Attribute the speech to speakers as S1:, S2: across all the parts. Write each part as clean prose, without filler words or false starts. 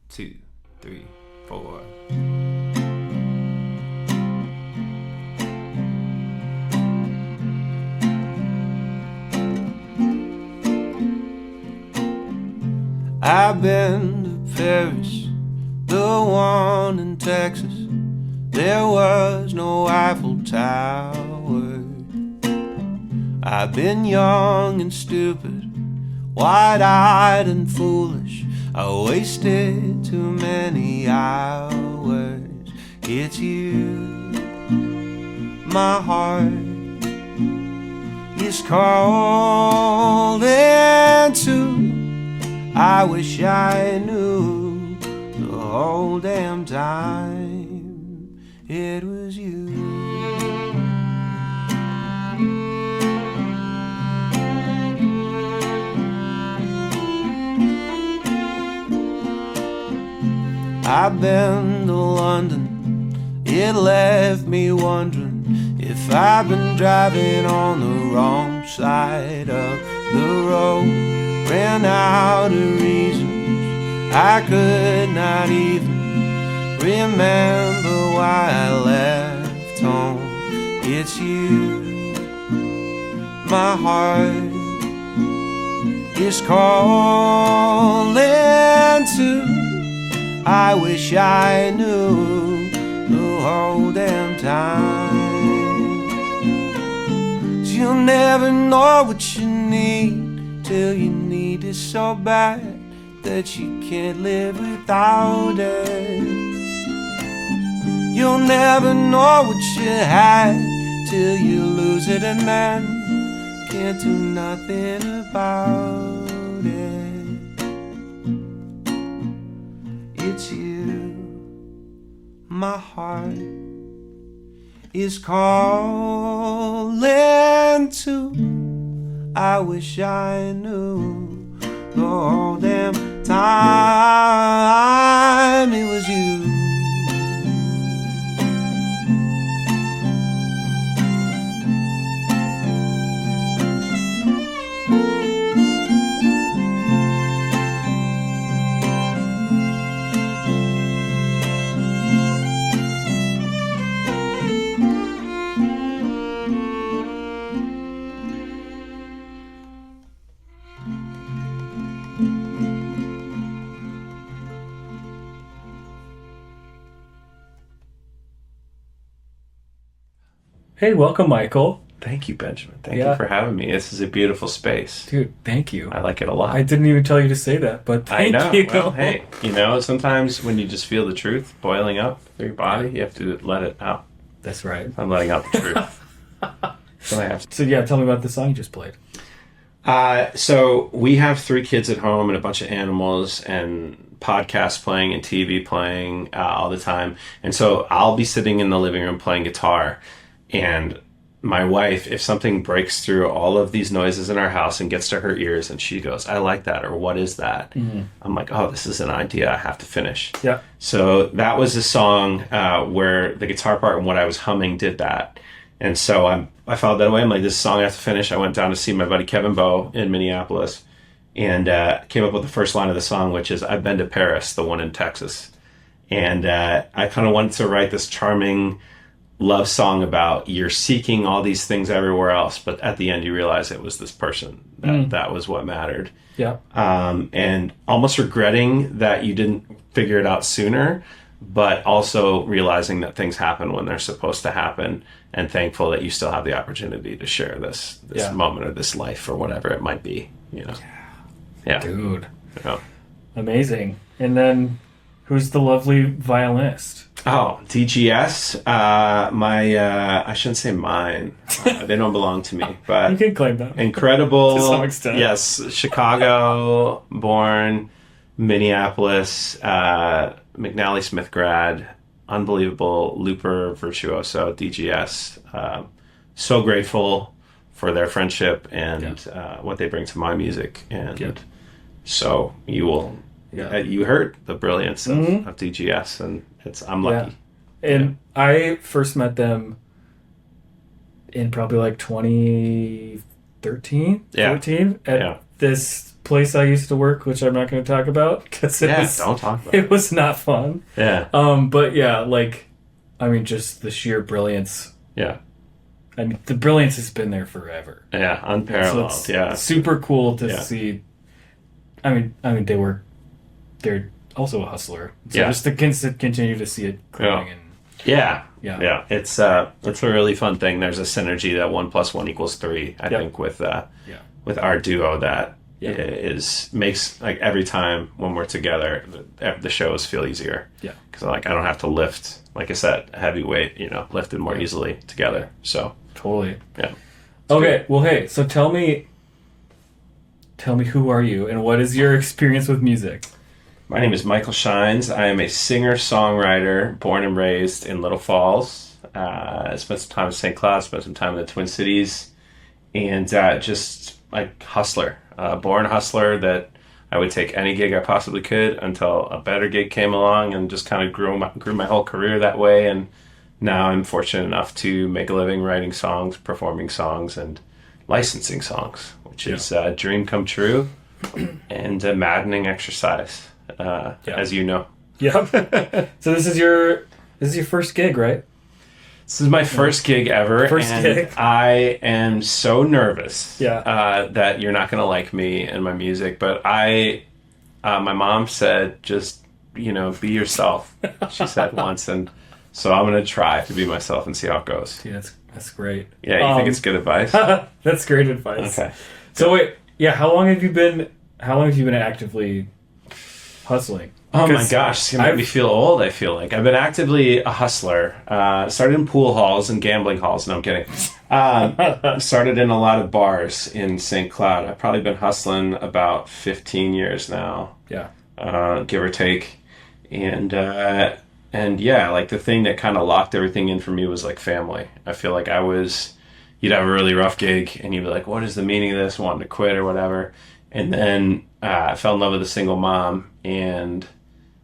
S1: 2, 3, 4. I've been to Paris, the one in Texas. There was no Eiffel Tower. I've been young and stupid, wide-eyed and foolish. I wasted too many hours. It's you, my heart is calling to. I wish I knew the whole damn time it was you. I've been to London, it left me wondering if I've been driving on the wrong side of the road. Ran out of reasons, I could not even remember why I left home. It's you, my heart is calling to. I wish I knew the whole damn time. You'll never know what you need till you need it so bad that you can't live without it. You'll never know what you had till you lose it, and then can't do nothing about it. It's you, my heart is calling to. I wish I knew the whole damn time it was you.
S2: Hey, welcome, Michael.
S1: Thank you, Benjamin. Thank you for having me. This is a beautiful space.
S2: Dude, thank you.
S1: I like it a lot.
S2: I didn't even tell you to say that, but thank you.
S1: I know. Well, hey, sometimes when you just feel the truth boiling up through your body, you have to let it out.
S2: That's right.
S1: I'm letting out the truth. So I have to.
S2: So yeah, tell me about the song you just played.
S1: So we have 3 kids at home and a bunch of animals and podcasts playing and TV playing all the time. And so I'll be sitting in the living room playing guitar, and my wife, if something breaks through all of these noises in our house and gets to her ears and she goes, I like that, or what is that? Mm-hmm. I'm like, oh, this is an idea I have to finish.
S2: Yeah.
S1: So that was a song where the guitar part and what I was humming did that. And so I followed that away. I'm like, this song I have to finish. I went down to see my buddy Kevin Bowe in Minneapolis and came up with the first line of the song, which is, I've been to Paris, the one in Texas. And I kind of wanted to write this charming love song about you're seeking all these things everywhere else, but at the end you realize it was this person that was what mattered.
S2: Yeah.
S1: And almost regretting that you didn't figure it out sooner, but also realizing that things happen when they're supposed to happen, and thankful that you still have the opportunity to share this moment or this life or whatever it might be. Yeah.
S2: Dude.
S1: Yeah.
S2: Amazing. And then who's the lovely violinist?
S1: Oh, DGS. I shouldn't say mine. They don't belong to me, but
S2: you can claim them.
S1: Incredible.
S2: To some extent.
S1: Yes, Chicago born, Minneapolis, McNally Smith grad, unbelievable looper virtuoso, DGS. So grateful for their friendship and what they bring to my music, and so you will. Yeah. You heard the brilliance of DGS, and I'm lucky.
S2: Yeah. And I first met them in probably like 2013, 14 at this place I used to work, which I'm not going to talk about because
S1: don't talk about
S2: it was not fun.
S1: Yeah.
S2: But yeah, like, I mean, just the sheer brilliance.
S1: Yeah.
S2: I mean, the brilliance has been there forever.
S1: Yeah, unparalleled.
S2: So it's super cool to see. I mean, they're also a hustler. So just to continue to see it growing and
S1: yeah. It's a really fun thing. There's a synergy that 1 + 1 = 3. I think with our duo that makes like every time when we're together, the shows feel easier.
S2: Yeah,
S1: because like I don't have to lift, like I said, a heavy weight. Lifted more easily together. So
S2: totally.
S1: Yeah.
S2: Okay. Well, hey. So tell me, who are you and what is your experience with music?
S1: My name is Michael Shynes. I am a singer-songwriter born and raised in Little Falls. I spent some time in St. Cloud, spent some time in the Twin Cities, and just like hustler. Born hustler that I would take any gig I possibly could until a better gig came along, and just kind of grew my whole career that way. And now I'm fortunate enough to make a living writing songs, performing songs, and licensing songs, which is a dream come true and a maddening exercise. As you know.
S2: Yeah. So this is your first gig, right?
S1: This is my first gig ever. Gig. I am so nervous that you're not going to like me and my music, but my mom said, just, be yourself, she said once, and so I'm going to try to be myself and see how it goes.
S2: Yeah, that's great.
S1: Yeah, you think it's good advice?
S2: That's great advice.
S1: Okay.
S2: So wait, how long have you been actively hustling?
S1: Oh my gosh, it's going to make me feel old, I feel like. I've been actively a hustler. Started in pool halls and gambling halls. No, I'm kidding. Started in a lot of bars in St. Cloud. I've probably been hustling about 15 years now.
S2: Yeah.
S1: Give or take. And yeah, like the thing that kind of locked everything in for me was like family. I feel like you'd have a really rough gig and you'd be like, what is the meaning of this? Wanting to quit or whatever. And then I fell in love with a single mom, and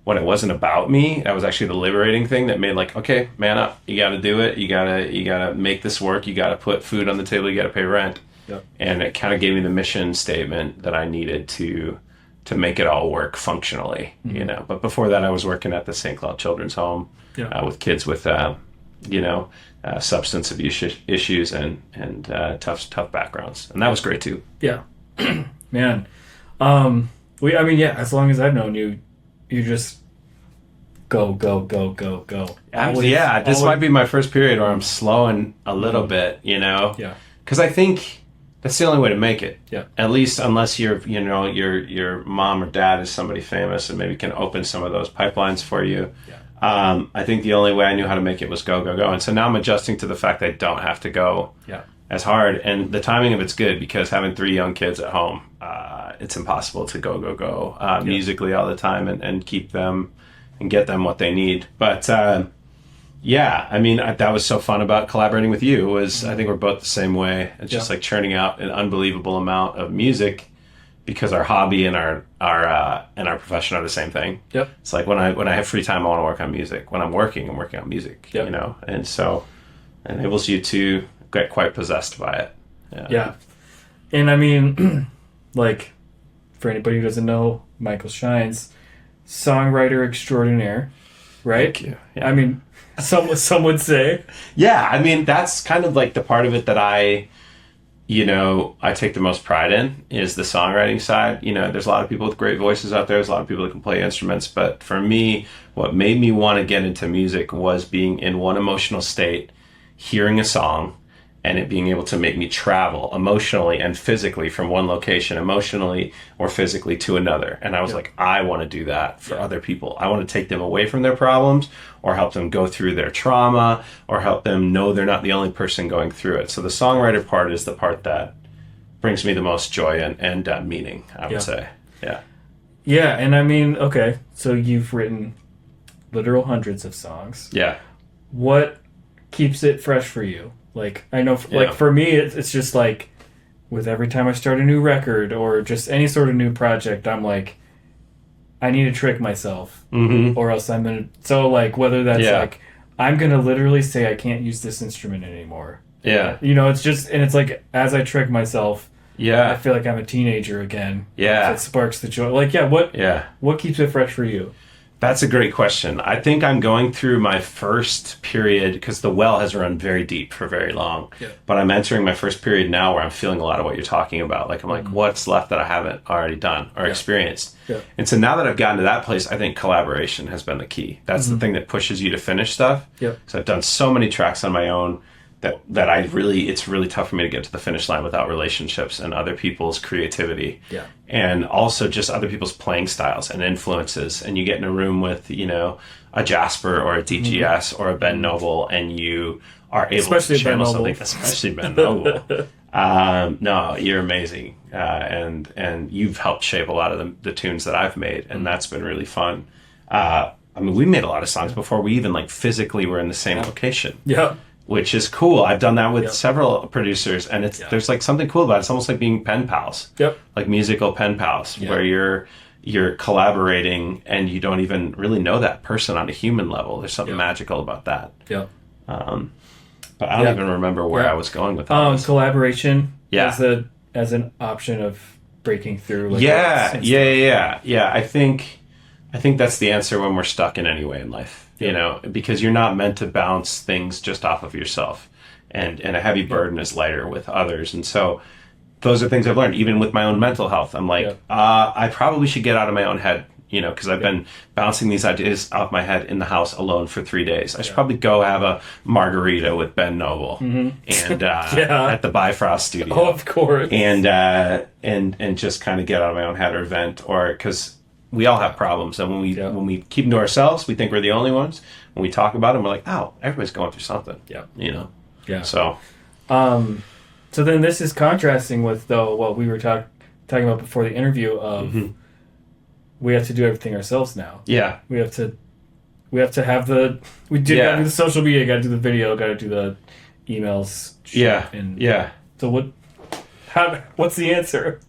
S1: when it wasn't about me, that was actually the liberating thing that made like, okay, man up, you got to do it. You gotta make this work. You got to put food on the table. You got to pay rent.
S2: Yep.
S1: And it kind of gave me the mission statement that I needed to make it all work functionally, But before that, I was working at the St. Cloud Children's Home with kids with, substance abuse issues and tough backgrounds, and that was great too.
S2: Yeah. Man, as long as I've known you, you just go.
S1: This might be my first period where I'm slowing a little bit,
S2: Yeah.
S1: Because I think that's the only way to make it.
S2: Yeah.
S1: At least unless your mom or dad is somebody famous and maybe can open some of those pipelines for you.
S2: Yeah.
S1: I think the only way I knew how to make it was go. And so now I'm adjusting to the fact that I don't have to go as hard. And the timing of it's good because having 3 young kids at home, it's impossible to go musically all the time and keep them and get them what they need. But that was so fun about collaborating with you was I think we're both the same way. It's just like churning out an unbelievable amount of music because our hobby and our profession are the same thing.
S2: Yep.
S1: It's like when I have free time, I want to work on music. When I'm working on music, and so it enables you to get quite possessed by it.
S2: Yeah. And I mean, like, for anybody who doesn't know, Michael Shynes, songwriter extraordinaire, right?
S1: Thank you. Yeah.
S2: I mean, some would say.
S1: Yeah, I mean, that's kind of like the part of it that I take the most pride in is the songwriting side. There's a lot of people with great voices out there. There's a lot of people that can play instruments. But for me, what made me want to get into music was being in one emotional state, hearing a song, and it being able to make me travel emotionally and physically from one location, emotionally or physically to another. And I was like, I want to do that for other people. I want to take them away from their problems or help them go through their trauma or help them know they're not the only person going through it. So the songwriter part is the part that brings me the most joy and meaning, I would say. Yeah.
S2: Yeah, and I mean, okay, so you've written literal hundreds of songs.
S1: Yeah.
S2: What keeps it fresh for you? Like, I know, for me, it's just like, with every time I start a new record or just any sort of new project, I'm like, I need to trick myself, or else I'm gonna. So, like, whether that's like, I'm gonna literally say I can't use this instrument anymore.
S1: Yeah.
S2: It's just, and it's like, as I trick myself,
S1: Yeah.
S2: I feel like I'm a teenager again.
S1: Yeah.
S2: It sparks the joy. Like, what keeps it fresh for you?
S1: That's a great question. I think I'm going through my first period because the well has run very deep for very long.
S2: Yeah.
S1: But I'm entering my first period now where I'm feeling a lot of what you're talking about. Like, I'm like, what's left that I haven't already done or experienced?
S2: Yeah.
S1: And so now that I've gotten to that place, I think collaboration has been the key. That's the thing that pushes you to finish stuff.
S2: Yep.
S1: So I've done so many tracks on my own that it's really tough for me to get to the finish line without relationships and other people's creativity.
S2: Yeah.
S1: And also just other people's playing styles and influences. And you get in a room with, a Jasper or a DGS or a Ben Noble, and you are able to channel something, especially Ben Noble. No, you're amazing. And you've helped shape a lot of the tunes that I've made, and that's been really fun. We made a lot of songs before we even physically were in the same location.
S2: Yeah.
S1: Which is cool. I've done that with several producers, and there's something cool about it. It's almost like being pen pals.
S2: Yep.
S1: Like musical pen pals, where you're collaborating and you don't even really know that person on a human level. There's something magical about that.
S2: Yeah.
S1: But I don't even remember where I was going with all this.
S2: Collaboration as an option of breaking through.
S1: Yeah. I think that's the answer when we're stuck in any way in life. Because you're not meant to bounce things just off of yourself, and a heavy burden is lighter with others. And so those are things I've learned, even with my own mental health. I'm like, I probably should get out of my own head, because I've been bouncing these ideas off my head in the house alone for 3 days. I should probably go have a margarita with Ben Noble and at the Bifrost studio.
S2: Oh, of course.
S1: And just kind of get out of my own head or vent, or because we all have problems, and when we keep them to ourselves, we think we're the only ones. When we talk about them, we're like, "Oh, everybody's going through something."
S2: Yeah.
S1: Yeah. So,
S2: so then this is contrasting with what we were talking about before the interview of we have to do everything ourselves now.
S1: Yeah.
S2: We have to have gotta do the social media, gotta do the video, gotta do the emails. So what's the answer?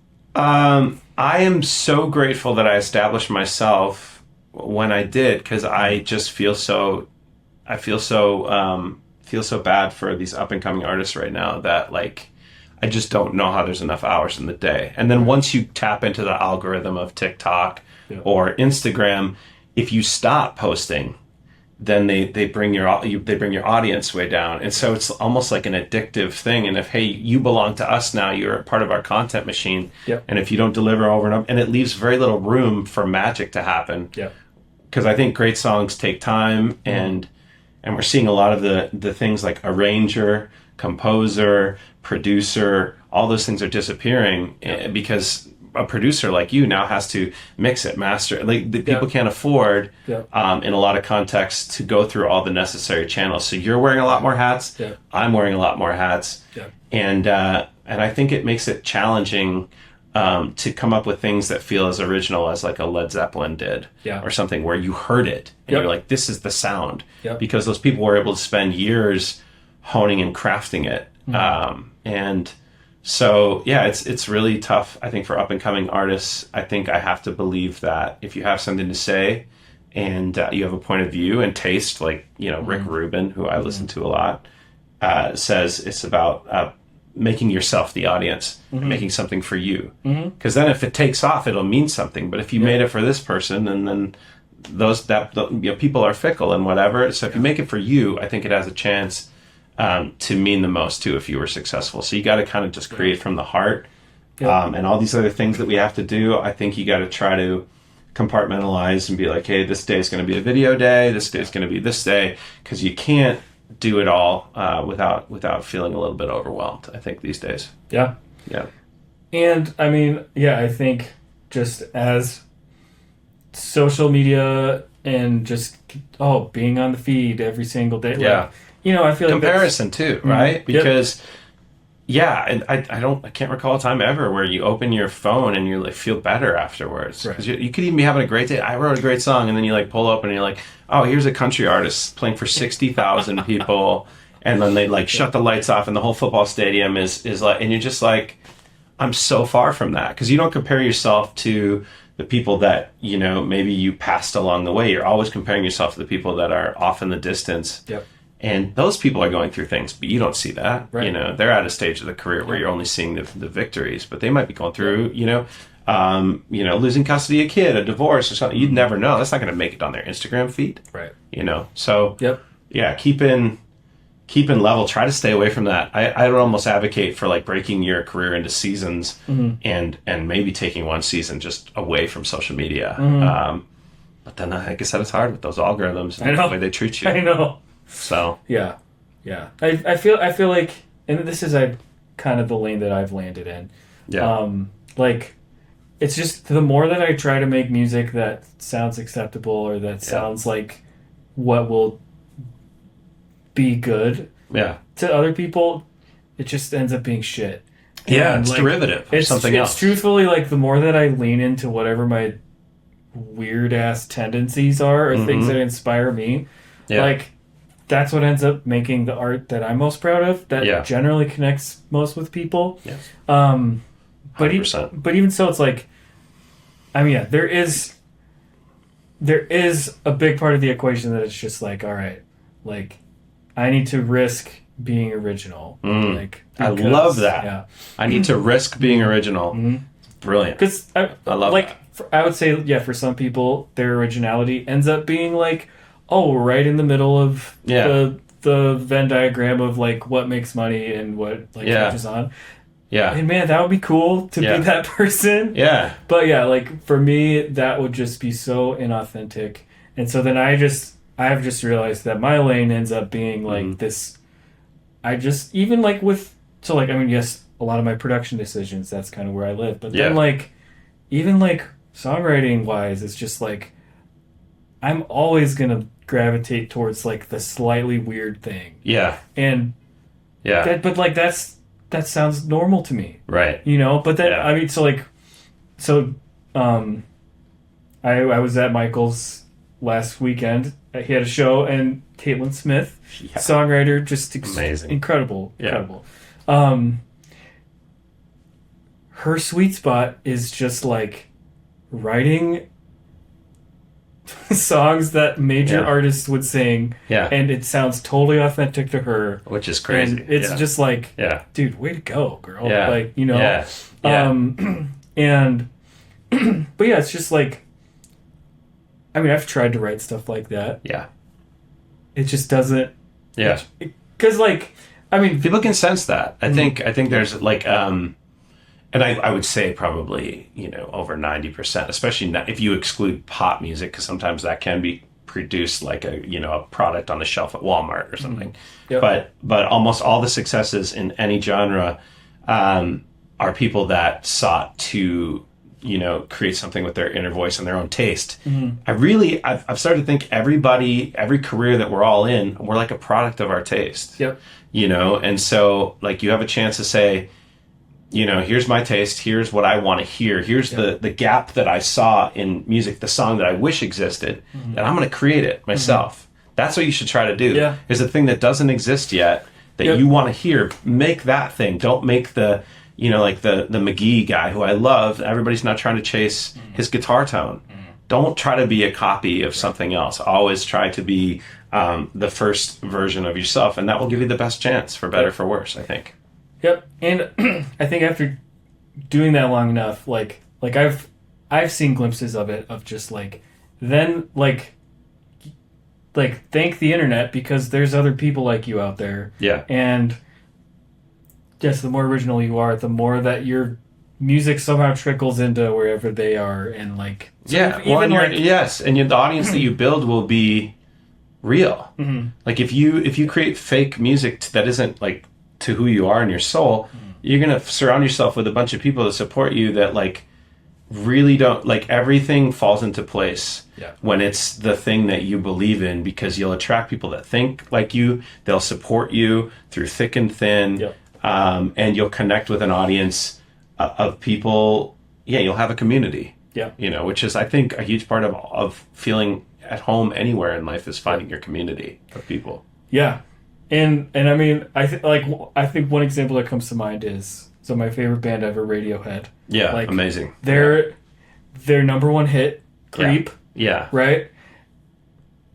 S1: I am so grateful that I established myself when I did, because I just feel so bad for these up and coming artists right now that I just don't know how there's enough hours in the day. And then once you tap into the algorithm of TikTok or Instagram, if you stop posting, then they bring your audience way down, and so it's almost like an addictive thing. And if you belong to us now, you're a part of our content machine. And if you don't deliver over and over, and it leaves very little room for magic to happen. Because I think great songs take time, and we're seeing a lot of the things like arranger, composer, producer, all those things are disappearing because a producer like you now has to mix it, master it. People can't afford in a lot of contexts to go through all the necessary channels. So you're wearing a lot more hats. I'm wearing a lot more hats. And I think it makes it challenging to come up with things that feel as original as a Led Zeppelin did or something where you heard it and you're like, this is the sound, because those people were able to spend years honing and crafting it. And so, it's really tough, I think, for up-and-coming artists. I think I have to believe that if you have something to say and you have a point of view and taste, Rick Rubin, who I listen to a lot, says it's about making yourself the audience, and making something for you. Because then if it takes off, it'll mean something. But if you made it for this person, and then people are fickle and whatever. So if you make it for you, I think it has a chance to mean the most too if you were successful. So you got to kind of just create from the heart, and all these other things that we have to do. I think you got to try to compartmentalize and be like, hey, this day is going to be a video day, this day is going to be this day, because you can't do it all without feeling a little bit overwhelmed, I think, these days.
S2: And I think just as social media and just being on the feed every single day, I feel like
S1: comparison too, right? Because and I can't recall a time ever where you open your phone and you feel better afterwards. Because you could even be having a great day. I wrote a great song, and then you pull up and you're like, oh, here's a country artist playing for 60,000 people, and then they shut the lights off, and the whole football stadium is and you're just like, I'm so far from that, because you don't compare yourself to the people that maybe you passed along the way. You're always comparing yourself to the people that are off in the distance. And those people are going through things, but you don't see that.
S2: Right.
S1: You know, they're at a stage of the career where you're only seeing the victories, but they might be going through, losing custody of a kid, a divorce or something. You'd never know. That's not going to make it on their Instagram feed.
S2: Right.
S1: You know, so
S2: Yep.
S1: Yeah, keep in level. Try to stay away from that. I would almost advocate for like breaking your career into seasons and maybe taking one season just away from social media. But then, like I said, it's hard with those algorithms and the way they treat you.
S2: I know.
S1: So
S2: yeah. I feel like, and this is kind of the lane that I've landed in.
S1: Yeah.
S2: Like, it's just the more that I try to make music that sounds acceptable or that sounds like what will be good to other people, it just ends up being shit.
S1: Yeah,
S2: and
S1: it's
S2: like,
S1: derivative of something else.
S2: It's truthfully like the more that I lean into whatever my weird ass tendencies are or things that inspire me, like that's what ends up making the art that I'm most proud of, that generally connects most with people.
S1: Yes.
S2: But even so, it's like, I mean, there is a big part of the equation that it's just like, all right, like I need to risk being original. Like
S1: I love that. Yeah. I need to risk being original. Brilliant.
S2: Because I love that. I would say, for some people, their originality ends up being like, right in the middle of the Venn diagram of like what makes money and what like catches on. Yeah. And man, that would be cool to be that person. Yeah. But like for me, that would just be so inauthentic. And so then I've just realized that my lane ends up being like this. Even like yes, a lot of my production decisions, that's kind of where I live. But then like, even like songwriting wise, it's just like, I'm always going to gravitate towards like the slightly weird thing. Yeah. And that sounds normal to me. Right. You know, but then, I mean, I was at Michael's last weekend. He had a show, and Caitlin Smith, songwriter, just amazing. Incredible. Her sweet spot is just like writing songs that major artists would sing, and it sounds totally authentic to her, which is crazy. And it's just like, dude, way to go, girl. Like, you know, and but it's just like, I mean, I've tried to write stuff like that. Yeah, it just doesn't. Yeah, because like, I mean,
S1: people can sense that. I think there's like, and I would say probably, over 90%, especially if you exclude pop music, because sometimes that can be produced like a product on the shelf at Walmart or something. But almost all the successes in any genre are people that sought to create something with their inner voice and their own taste. I've started to think every career that we're all in, we're like a product of our taste. And so like you have a chance to say, here's my taste, here's what I want to hear, here's the gap that I saw in music, the song that I wish existed, and I'm going to create it myself. That's what you should try to do. Is the thing that doesn't exist yet that you want to hear, make that thing. Don't make the like the McGee guy who I love. Everybody's not trying to chase his guitar tone. Don't try to be a copy of something else. Always try to be the first version of yourself, and that will give you the best chance, for better or for worse, I think.
S2: Yep, and I think after doing that long enough, like I've seen glimpses of it, of just like, then like thank the internet, because there's other people like you out there. Yeah. And yes, the more original you are, the more that your music somehow trickles into wherever they are, and like
S1: yes, and the audience that you build will be real. Like if you create fake music that isn't like to who you are in your soul, you're gonna surround yourself with a bunch of people that support you that like really don't, like, everything falls into place when it's the thing that you believe in, because you'll attract people that think like you, they'll support you through thick and thin, and you'll connect with an audience of people. You'll have a community, which is, I think, a huge part of feeling at home anywhere in life, is finding your community of people.
S2: And I mean, I think one example that comes to mind is, so my favorite band ever, Radiohead. Like,
S1: amazing.
S2: Their number one hit, Creep. Right?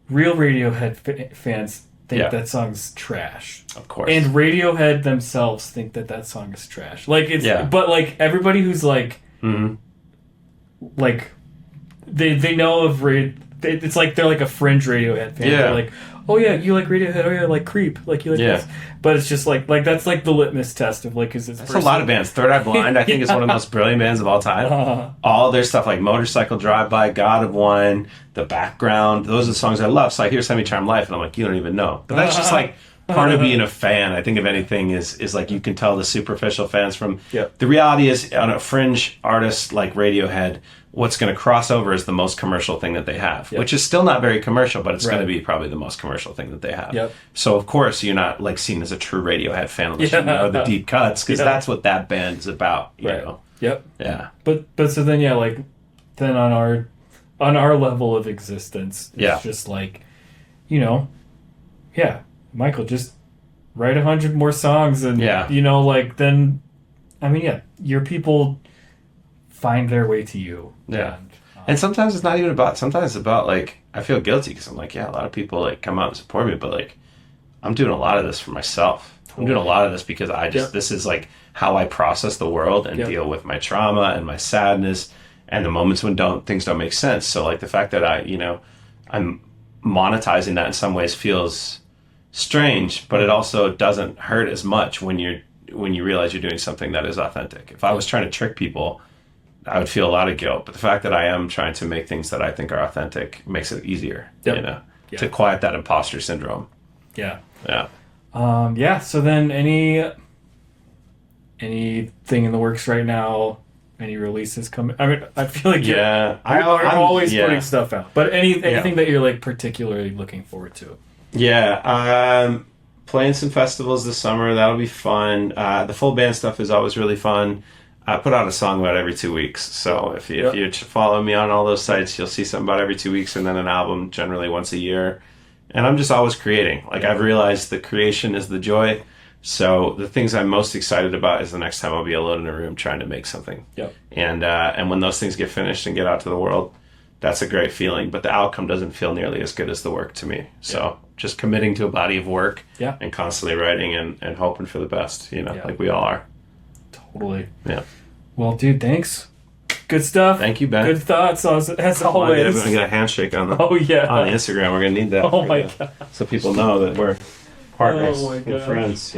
S2: Real Radiohead fans, think that song's trash.
S1: Of course.
S2: And Radiohead themselves think that song is trash. Like, it's, but like everybody who's like, like, they know of it's like they're like a fringe Radiohead fan. They're like, oh yeah, you like Radiohead? Oh yeah, like Creep, like you like this. But it's just like that's like the litmus test of like, is this?
S1: That's a lot of bands. Third Eye Blind, I think, is one of the most brilliant bands of all time. All their stuff, like Motorcycle Drive-By, God of Wine, The Background, those are the songs I love. So I hear Semi-Charmed Life, and I'm like, you don't even know. But that's just like part of being a fan. I think if anything is like, you can tell the superficial fans from. The reality is, on a fringe artist like Radiohead, what's going to cross over is the most commercial thing that they have, which is still not very commercial, but it's going to be probably the most commercial thing that they have. So of course you're not like seen as a true Radiohead fan unless you know the deep cuts, because that's what that band is about. You know? But so then like then on our level of existence, it's just like, Michael, just write 100 more songs, and like then, I mean, your people find their way to you. And sometimes it's not even about, sometimes it's about like, I feel guilty because I'm like, a lot of people like come out and support me, but like, I'm doing a lot of this for myself. I'm doing a lot of this because I just, this is like how I process the world and deal with my trauma and my sadness and the moments when things don't make sense. So like the fact that I'm monetizing that in some ways feels strange, but it also doesn't hurt as much when you realize you're doing something that is authentic. If I was trying to trick people, I would feel a lot of guilt. But the fact that I am trying to make things that I think are authentic makes it easier, to quiet that imposter syndrome.
S2: So then anything in the works right now? Any releases coming? I mean, I feel like I'm always putting stuff out. But anything that you're like particularly looking forward to?
S1: Playing some festivals this summer. That'll be fun. The full band stuff is always really fun. I put out a song about every 2 weeks. So if you follow me on all those sites, you'll see something about every 2 weeks, and then an album generally once a year. And I'm just always creating. Like, I've realized the creation is the joy. So the things I'm most excited about is the next time I'll be alone in a room trying to make something. And when those things get finished and get out to the world, that's a great feeling. But the outcome doesn't feel nearly as good as the work to me. So just committing to a body of work and constantly writing and hoping for the best, like we all are.
S2: Totally. Well, dude, thanks. Good stuff.
S1: Thank you, Ben.
S2: Good thoughts, as always.
S1: I'm going to get a handshake on the Instagram. We're going to need that.
S2: Oh, my God.
S1: So people know that we're partners and friends,